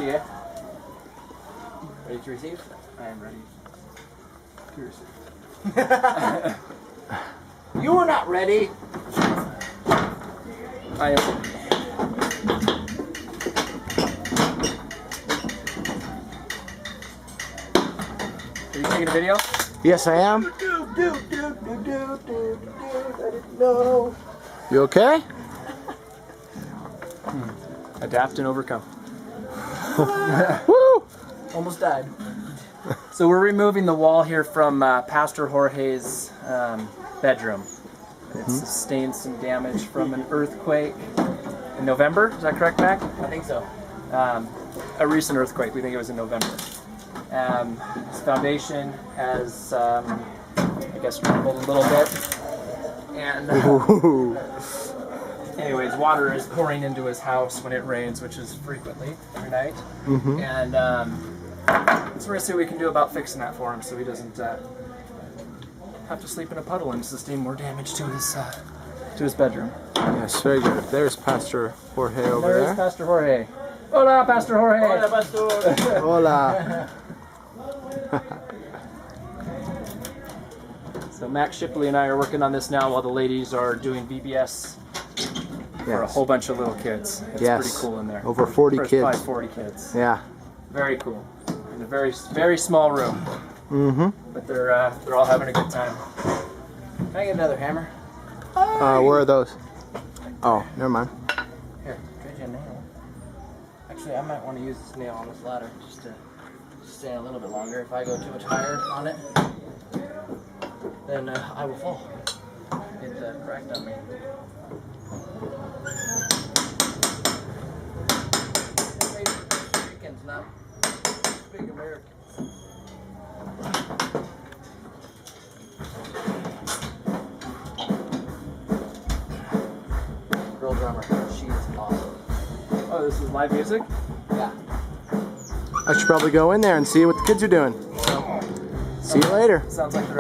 ready, eh? Ready to receive? I am ready to receive. You are not ready. I am. Are you taking a video? Yes, I am. No. You okay? Adapt and overcome. Woo! Almost died. So we're removing the wall here from Pastor Jorge's bedroom. It sustained some damage from an earthquake in November. Is that correct, Mac? I think so. A recent earthquake. We think it was in November. His foundation has, I guess, crumbled a little bit. And anyways, water is pouring into his house when it rains, which is frequently every night. And so we're gonna see what we can do about fixing that for him, so he doesn't have to sleep in a puddle and sustain more damage to his bedroom. Yes, very good. There's Pastor Jorge over There's there. Pastor Jorge. Hola, Pastor Jorge. Hola, Pastor. Hola. So Max Shipley and I are working on this now while the ladies are doing VBS for a whole bunch of little kids. It's pretty cool in there. Over 40 kids. Probably 40 kids. Yeah. Very cool. In a very, very small room. But they're all having a good time. Can I get another hammer? Where are those? Oh, never mind. Here, trade you a nail. Actually, I might want to use this nail on this ladder just to stay a little bit longer. If I go too much higher on it, then I will fall. Get cracked on me. Americans, not big Americans. Girl drummer, she is awesome. Oh, this is live music? Yeah. I should probably go in there and see what the kids are doing. See you later. Sounds like they're